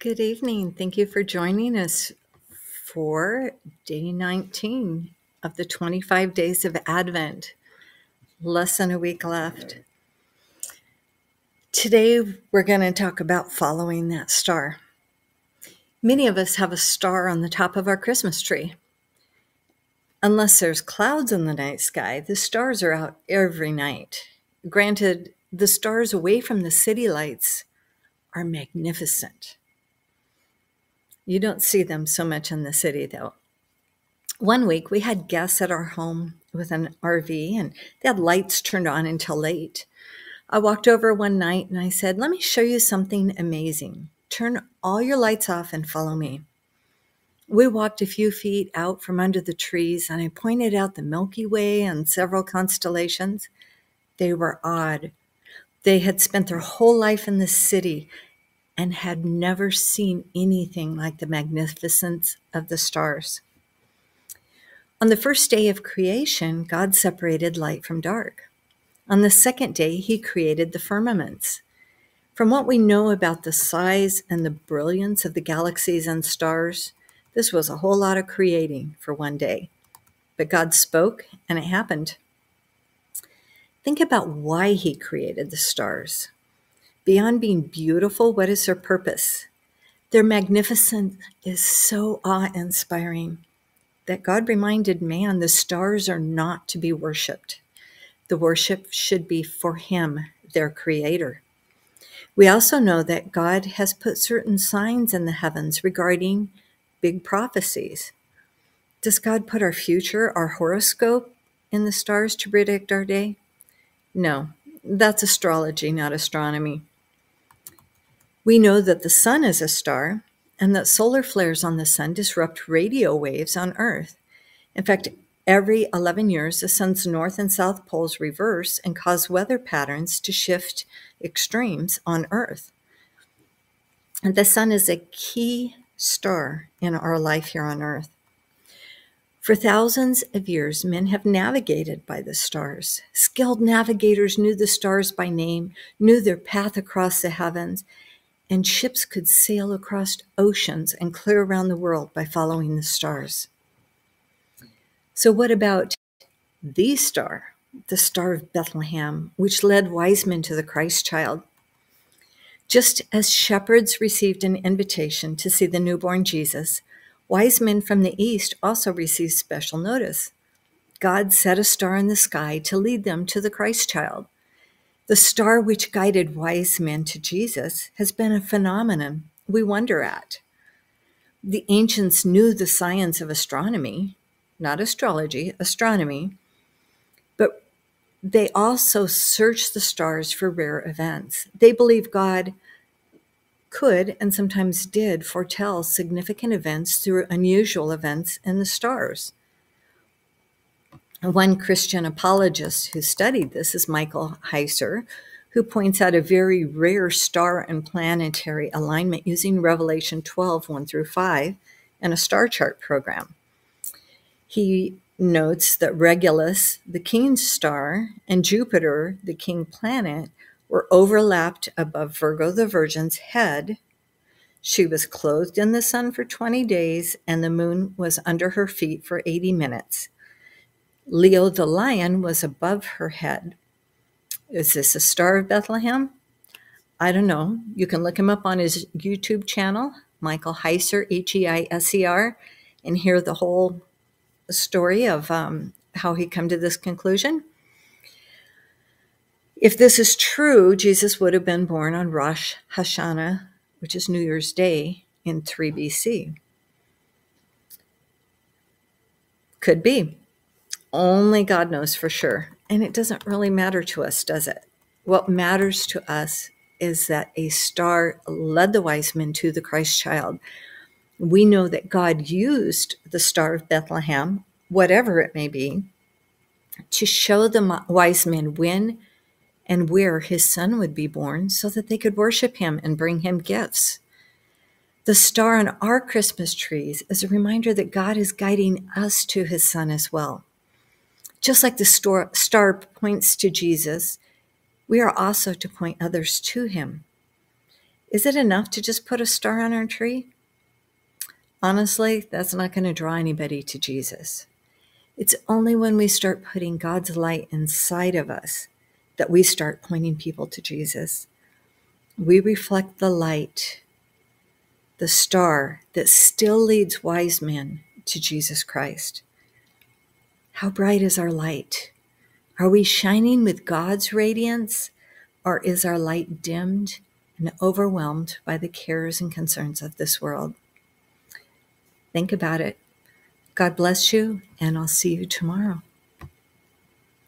Good evening. Thank you for joining us for day 19 of the 25 days of Advent. Less than a week left. Today, we're going to talk about following that star. Many of us have a star on the top of our Christmas tree. Unless there's clouds in the night sky, the stars are out every night. Granted, the stars away from the city lights are magnificent. You don't see them so much in the city, though. One week, we had guests at our home with an RV, and they had lights turned on until late. I walked over one night and I said, "Let me show you something amazing. Turn all your lights off and follow me." We walked a few feet out from under the trees, and I pointed out the Milky Way and several constellations. They were odd. They had spent their whole life in the city and had never seen anything like the magnificence of the stars. On the first day of creation, God separated light from dark. On the second day, he created the firmaments. From what we know about the size and the brilliance of the galaxies and stars, this was a whole lot of creating for one day. But God spoke, and it happened. Think about why he created the stars. Beyond being beautiful, what is their purpose? Their magnificence is so awe-inspiring that God reminded man the stars are not to be worshipped. The worship should be for him, their creator. We also know that God has put certain signs in the heavens regarding big prophecies. Does God put our future, our horoscope, in the stars to predict our day? No, that's astrology, not astronomy. We know that the sun is a star, and that solar flares on the sun disrupt radio waves on Earth. In fact, every 11 years, the sun's north and south poles reverse and cause weather patterns to shift extremes on Earth. And the sun is a key star in our life here on Earth. For thousands of years, men have navigated by the stars. Skilled navigators knew the stars by name, knew their path across the heavens, and ships could sail across oceans and clear around the world by following the stars. So what about the Star of Bethlehem, which led wise men to the Christ child? Just as shepherds received an invitation to see the newborn Jesus, wise men from the east also received special notice. God set a star in the sky to lead them to the Christ child. The star which guided wise men to Jesus has been a phenomenon we wonder at. The ancients knew the science of astronomy, not astrology, astronomy, but they also searched the stars for rare events. They believed God could and sometimes did foretell significant events through unusual events in the stars. One Christian apologist who studied this is Michael Heiser, who points out a very rare star and planetary alignment using Revelation 12, 1 through 5, and a star chart program. He notes that Regulus, the king star, and Jupiter, the king planet, were overlapped above Virgo the Virgin's head. She was clothed in the sun for 20 days, and the moon was under her feet for 80 minutes. Leo the lion was above her head. Is this a Star of Bethlehem? I don't know. You can look him up on his YouTube channel, Michael Heiser, Heiser, and hear the whole story of how he come to this conclusion. If this is true, Jesus would have been born on Rosh Hashanah, which is New Year's Day, in 3 BC. Could be. Only God knows for sure. And it doesn't really matter to us, does it? What matters to us is that a star led the wise men to the Christ child. We know that God used the Star of Bethlehem, whatever it may be, to show the wise men when and where his son would be born so that they could worship him and bring him gifts. The star on our Christmas trees is a reminder that God is guiding us to his son as well. Just like the star points to Jesus, we are also to point others to him. Is it enough to just put a star on our tree? Honestly, that's not going to draw anybody to Jesus. It's only when we start putting God's light inside of us that we start pointing people to Jesus. We reflect the light, the star that still leads wise men to Jesus Christ. How bright is our light? Are we shining with God's radiance, or is our light dimmed and overwhelmed by the cares and concerns of this world? Think about it. God bless you, and I'll see you tomorrow.